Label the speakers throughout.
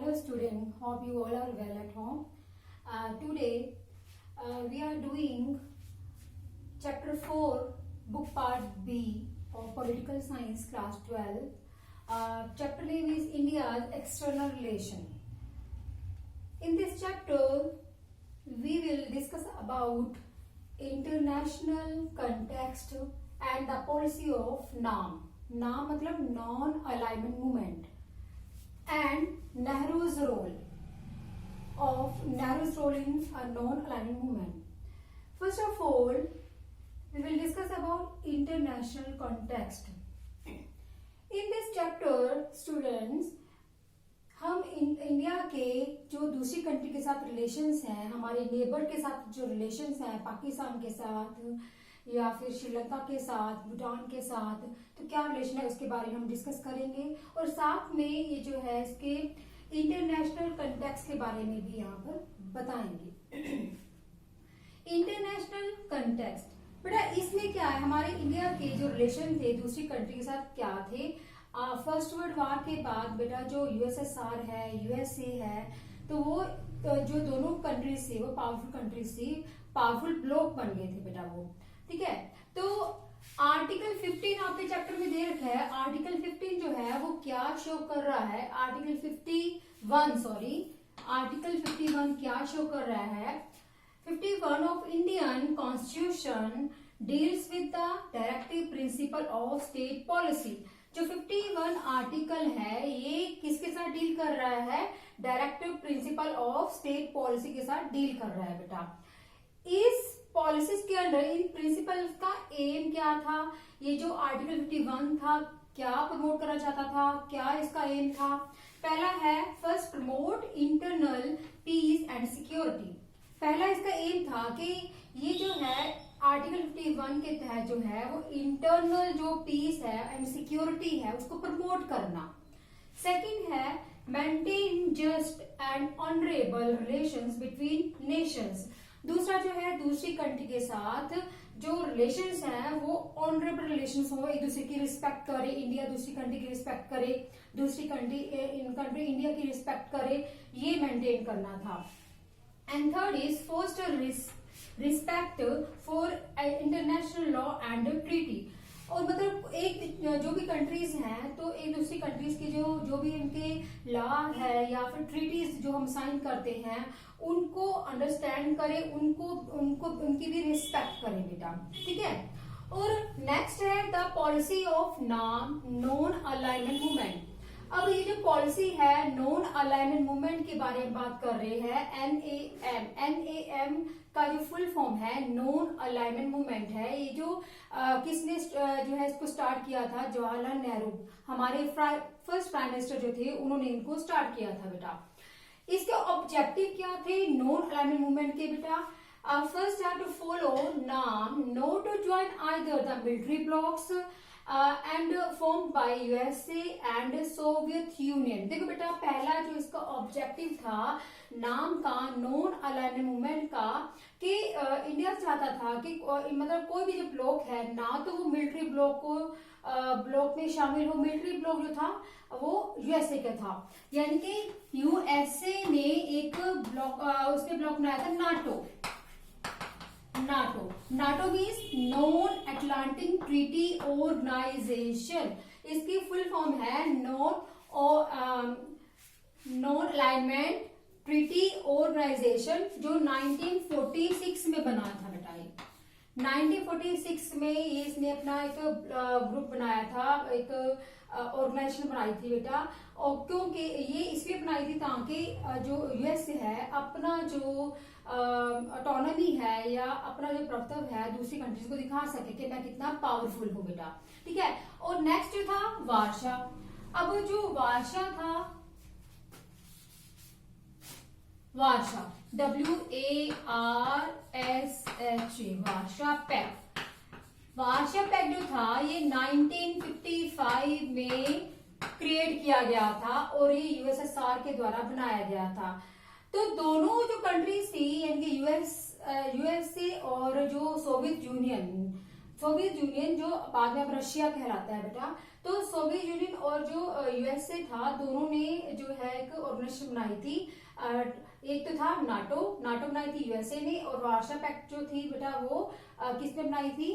Speaker 1: Hello student, hope you all are well at home. Today we are doing chapter 4 book part B of political science class 12. Chapter name is India's external relation. In this chapter we will discuss about international context and the policy of NAM. NAM मतलब non-alignment movement and Nehru's role in a non-alignment movement. First of all, we will discuss about international context. In this chapter, students, हम India के जो दूसरी country के साथ relations हैं, हमारे neighbour के साथ जो रिलेशंस हैं, पाकिस्तान के साथ या फिर श्रीलंका के साथ, भूटान के साथ, तो क्या रिलेशन है उसके बारे में हम डिस्कस करेंगे और साथ में ये जो है इसके इंटरनेशनल कंटेक्स्ट के बारे में भी यहाँ पर बताएंगे। इंटरनेशनल कंटेक्स्ट बेटा इसमें क्या है, हमारे इंडिया के जो रिलेशन थे दूसरी कंट्री के साथ क्या थे। फर्स्ट वर्ल्ड वॉर के बाद बेटा जो यूएसएसआर है, यूएसए है, तो वो जो दोनों कंट्रीज थी वो पावरफुल कंट्रीज थी, पावरफुल ब्लॉक बन गए थे बेटा वो, ठीक है। तो आर्टिकल 15 आपके चैप्टर में दे रखा है। आर्टिकल 15 जो है वो क्या शो कर रहा है, आर्टिकल 51 क्या शो कर रहा है। 51 of Indian constitution deals with the directive principle of state policy. जो 51 आर्टिकल है ये किसके साथ डील कर रहा है, directive principle of state policy के साथ डील कर रहा है बेटा। इस पॉलिसीज के अंडर इन प्रिंसिपल्स का एम क्या था, ये जो आर्टिकल 51 था क्या प्रमोट करना चाहता था, क्या इसका एम था। पहला है first promote internal peace and security. पहला इसका एम था कि ये जो है आर्टिकल 51 के तहत जो है वो इंटरनल जो पीस है एंड सिक्योरिटी है उसको प्रमोट करना। सेकंड है maintain just and honourable relations between Nations. दूसरा जो है दूसरी कंट्री के साथ जो रिलेशंस हैं वो ऑनरेबल रिलेशंस हो, एक दूसरे की रिस्पेक्ट करे, इंडिया दूसरी कंट्री की रिस्पेक्ट करे, दूसरी कंट्री इंडिया की रिस्पेक्ट करे, ये मेंटेन करना था। And third is foster respect for international law and treaty. और मतलब एक जो भी कंट्रीज हैं तो एक दूसरी कंट्रीज के जो भी उनके लॉ है या फिर ट्रीटीज जो हम साइन करते हैं उनको अंडरस्टैंड करें, उनको उनकी भी रिस्पेक्ट करें बेटा, ठीक है। और नेक्स्ट है the policy of non alignment movement. अब ये जो पॉलिसी है नॉन अलाइनमेंट मूवमेंट के बारे में बात कर रहे हैं। NAM का जो फुल फॉर्म है नॉन अलाइनमेंट मूवमेंट है। ये जो किसने जो है इसको स्टार्ट किया था, जवाहरलाल नेहरू, हमारे फर्स्ट प्राइम मिनिस्टर जो थे उन्होंने इनको स्टार्ट किया था बेटा। इसके ऑब्जेक्टिव क्या थे नॉन अलाइनमेंट मूवमेंट के बेटा। फर्स्ट है to follow NAM, not to join either the military blocks and form by USA and Soviet Union. देखो बेटा पहला जो इसका ऑब्जेक्टिव था नाम का नॉन अलाइनमेंट मूवमेंट का कि इंडिया चाहता था कि मतलब कोई भी जो ब्लॉक है ना तो वो मिलिट्री ब्लॉक में शामिल हो। मिलिट्री ब्लॉक जो था वो यूएसए का था, यानी कि यूएसए ने एक ब्लॉक उसके ब्लॉक बनाया था NATO means non Atlantic treaty organization. इसकी फुल फॉर्म है नॉन अलाइनमेंट ट्रीटी ऑर्गेनाइजेशन, जो 1946 में बना था बेटा। 1946 में ये इसने अपना एक ग्रुप बनाया था, एक ऑर्गेनाइजेशन बनाई थी बेटा। और क्योंकि ये इसलिए बनाई थी ताकि जो यूएस है अपना जो ऑटोनॉमी है या अपना जो प्रभुत्व है दूसरी कंट्रीज को दिखा सके कि मैं कितना पावरफुल हूँ बेटा, ठीक है। और नेक्स्ट जो था वार्शा। अब जो वार्शा था, वार्शा WARSHA, वार्शा पैक्ट जो था ये 1955 में क्रिएट किया गया था और ये यूएसएसआर के द्वारा बनाया गया था। तो दोनों जो कंट्रीज थी यानी कि यूएसए और जो सोवियत यूनियन जो बाद में अब रशिया कहलाता है बेटा, तो तो सोवियत यूनियन और जो यूएसए था, दोनों ने जो है एक ऑर्गेनाइजेशन बनाई थी। एक तो था नाटो बनाई थी यूएसए ने, और वार्सा पैक्ट जो थी बेटा वो किसने बनाई थी?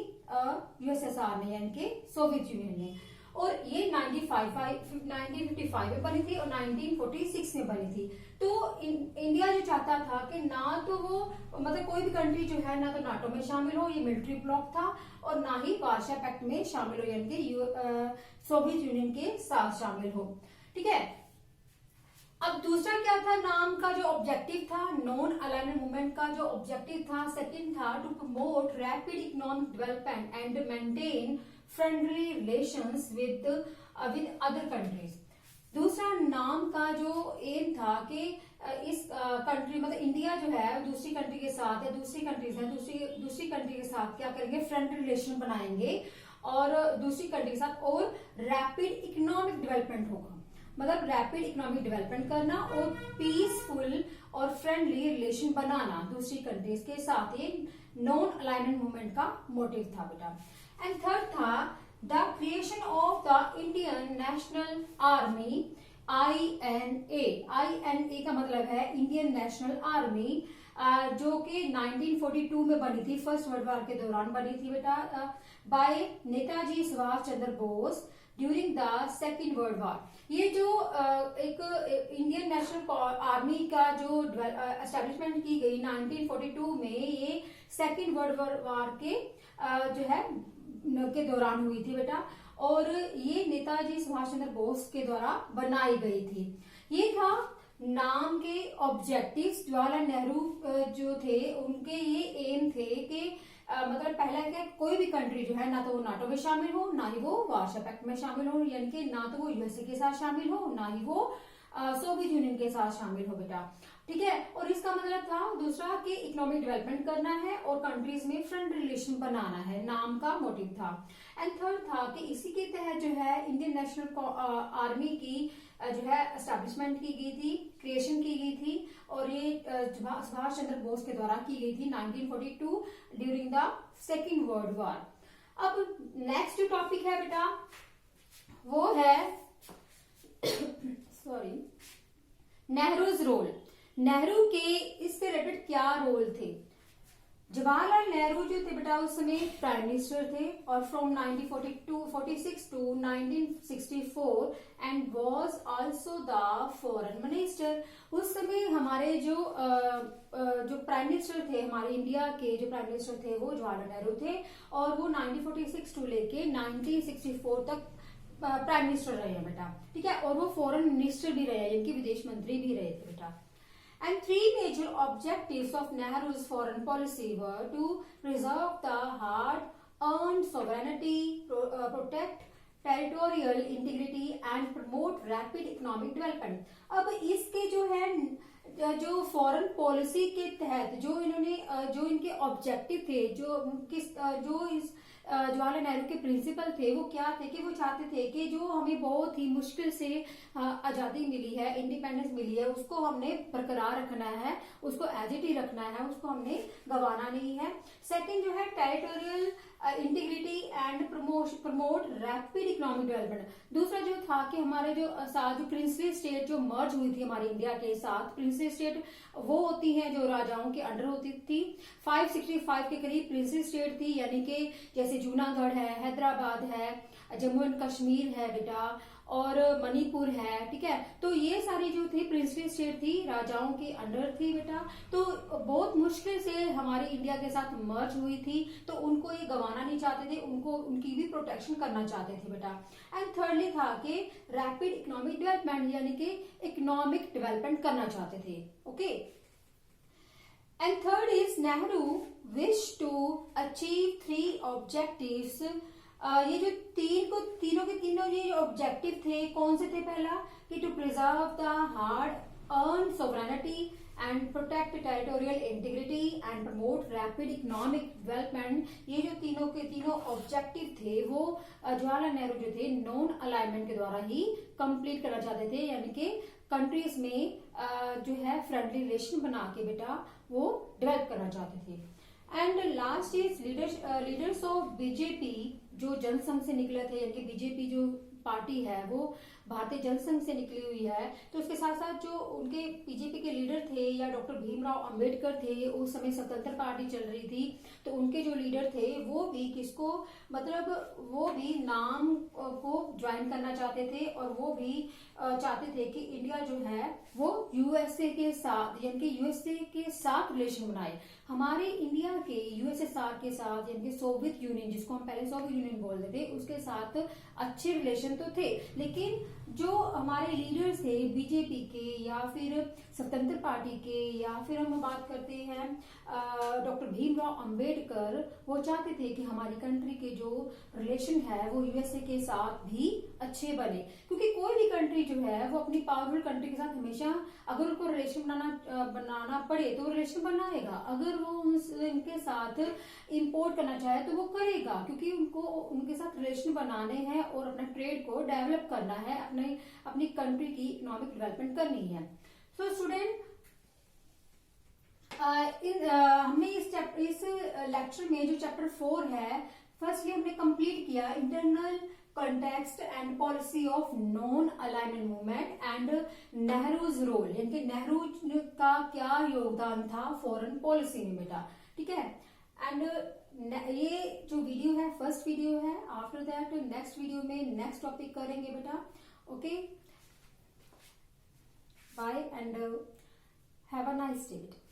Speaker 1: यूएसएसआर ने, यानी कि सोवियत यूनियन ने। और ये 1955 में बनी थी और 1946 में बनी थी। तो इंडिया जो चाहता था कि ना तो वो मतलब कोई भी कंट्री जो है ना तो नाटो में शामिल हो, ये मिलिट्री ब्लॉक था, और ना ही वार्सा पैक्ट में शामिल हो, यानी कि सोवियत यूनियन के साथ शामिल हो। ठीक है। अब दूसरा क्या था? नाम का जो ऑब्जेक्टिव था, नॉन अलाइनमेंट मूवमेंट का जो ऑब्जेक्टिव था, सेकंड था to promote rapid economic development and maintain friendly relations with other countries. दूसरा नाम का जो एम था कि इस कंट्री मतलब इंडिया जो है दूसरी कंट्री के साथ, या दूसरी कंट्रीज है दूसरी कंट्री के साथ क्या करेंगे? फ्रेंडली रिलेशन बनाएंगे और दूसरी कंट्री के साथ, और रैपिड इकोनॉमिक डेवलपमेंट होगा, मतलब रैपिड इकोनॉमिक डेवलपमेंट करना और पीसफुल और फ्रेंडली रिलेशन बनाना दूसरी कंट्रीज के साथ। ये नॉन अलाइनमेंट मूवमेंट का मोटिव था बेटा। एंड थर्ड था the creation of the Indian national army, INA का मतलब है इंडियन नेशनल आर्मी, जो कि 1942 में बनी थी, फर्स्ट वर्ल्ड वॉर के दौरान बनी थी बेटा, by Netaji Subhash Chandra Bose during the second world war. ये जो एक इंडियन नेशनल आर्मी का जो एस्टेब्लिशमेंट की गई 1942 में, ये सेकेंड वर्ल्ड वॉर के जो है के दौरान हुई थी बेटा, और ये नेताजी सुभाष चंद्र बोस के द्वारा बनाई गई थी। ये था नाम के ऑब्जेक्टिव्स। जवाहरलाल नेहरू जो थे उनके ये एम थे कि मतलब पहला क्या, कोई भी कंट्री जो है ना तो वो नाटो में शामिल हो, ना ही वो वार्सा पैक्ट में शामिल हो, यानी कि ना तो वो यूएसए के साथ शामिल हो, ना ही वो सोवियत यूनियन के साथ शामिल हो बेटा। ठीक है। और इसका मतलब था दूसरा कि इकोनॉमिक डेवलपमेंट करना है और कंट्रीज में फ्रेंड रिलेशन बनाना है, नाम का मोटिव था। एंड थर्ड था कि इसी के तहत जो है इंडियन नेशनल आर्मी की जो है एस्टेब्लिशमेंट की गई थी, क्रिएशन की गई थी, और ये सुभाष चंद्र बोस के द्वारा की गई थी 1942 during the second world war. अब नेक्स्ट जो टॉपिक है बेटा वो है सॉरी नेहरूज रोल। नेहरू के इससे रिलेटेड क्या रोल थे? जवाहरलाल नेहरू जो थे बेटा उस समय प्राइम मिनिस्टर थे, और from 1946 to 1964 and was also the foreign minister. उस समय हमारे जो प्राइम मिनिस्टर थे, हमारे इंडिया के जो प्राइम मिनिस्टर थे वो जवाहरलाल नेहरू थे, और वो 1946 टू लेके 1964 तक प्राइम मिनिस्टर रहे हैं बेटा। ठीक है। और वो फॉरेन मिनिस्टर भी रहे हैं, यानी कि विदेश मंत्री भी रहे थे बेटा। And three major objectives of Nehru's foreign policy were to preserve the hard-earned sovereignty, protect territorial integrity, and promote rapid economic development. अब इसके जो है जो फॉरेन पॉलिसी के तहत जो इन्होंने जो इनके ऑब्जेक्टिव थे, जो इस जवाहरलाल नेहरू के प्रिंसिपल थे, वो क्या थे कि वो चाहते थे कि जो हमें बहुत ही मुश्किल से आजादी मिली है, इंडिपेंडेंस मिली है, उसको हमने बरकरार रखना है, उसको एज इट ही रखना है, उसको हमने गंवाना नहीं है। सेकंड जो है territorial integrity and promote rapid economic development. दूसरा जो था कि हमारे जो प्रिंसली स्टेट जो मर्ज हुई थी हमारे इंडिया के साथ, प्रिंसली स्टेट वो होती हैं जो राजाओं के अंडर होती थी। 565 के करीब प्रिंसली स्टेट थी, यानी कि जैसे जूनागढ़ है, हैदराबाद है, जम्मू एंड कश्मीर है बेटा, और मणिपुर है। ठीक है। तो ये सारी जो थी प्रिंसली स्टेट थी, राजाओं के अंडर थी बेटा, तो बहुत मुश्किल से हमारी इंडिया के साथ मर्ज हुई थी, तो उनको ये गंवाना नहीं चाहते थे, उनको उनकी भी प्रोटेक्शन करना चाहते थे बेटा। एंड थर्डली था कि रैपिड इकोनॉमिक डेवलपमेंट, यानी कि इकोनॉमिक डेवलपमेंट करना चाहते थे। Okay. And third is Nehru wish to achieve 3 objectives. ये जो तीनों के तीनों ये ऑब्जेक्टिव थे कौन से थे? पहला कि to preserve the hard earn sovereignty and protect territorial integrity and promote rapid economic development. ये जो तीनों के तीनों ऑब्जेक्टिव थे वो जवाहरलाल नेहरू जो थे नॉन अलाइनमेंट के द्वारा ही कंप्लीट करना चाहते थे, यानी कि कंट्रीज में जो है फ्रेंडली रिलेशन बना के बेटा वो डेवलप करना चाहते थे। And last is leaders of BJP, जो जनसंघ से निकले थे, यानी कि बीजेपी जो पार्टी है वो भारतीय जनसंघ से निकली हुई है, तो उसके साथ साथ जो उनके बीजेपी के लीडर थे या डॉक्टर भीमराव अंबेडकर थे, उस समय स्वतंत्र पार्टी चल रही थी, तो उनके जो लीडर थे वो भी किसको, मतलब वो भी नाम को ज्वाइन करना चाहते थे और वो भी चाहते थे कि इंडिया जो है वो यूएसए के साथ, यानी कि यूएसए के साथ रिलेशन बनाए। हमारे इंडिया के यूएसएसआर के साथ, यानी कि सोवियत यूनियन, जिसको हम पहले सोवियत यूनियन बोलते थे, उसके साथ अच्छे रिलेशन तो थे, लेकिन जो हमारे लीडर्स थे बीजेपी के या फिर स्वतंत्र पार्टी के या फिर हम बात करते हैं डॉक्टर भीमराव अंबेडकर, वो चाहते थे कि हमारी कंट्री के जो रिलेशन है वो यूएसए के साथ भी अच्छे बने, क्योंकि कोई भी कंट्री जो है वो अपनी पावरफुल कंट्री के साथ हमेशा अगर उनको रिलेशन बनाना पड़े तो रिलेशन बनाएगा, अगर वो उनके साथ इंपोर्ट करना चाहे तो वो करेगा, क्योंकि उनको उनके साथ रिलेशन बनाने हैं और अपना ट्रेड को डेवलप करना है, अपनी कंट्री की इकोनॉमिक डेवलपमेंट करनी है। सो स्टूडेंट, हमने इस लेक्चर में जो चैप्टर 4 है, फर्स्टली हमने कंप्लीट किया internal context and policy of non-alignment movement and Nehru's role, यानी कि नेहरू का क्या योगदान था फॉरेन पॉलिसी में बेटा, ठीक है। एंड ये जो वीडियो है फर्स्ट वीडियो है, आफ्टर दैट नेक्स्ट वीडियो में नेक्स्ट टॉपिक करेंगे बेटा। Okay, bye and have a nice day.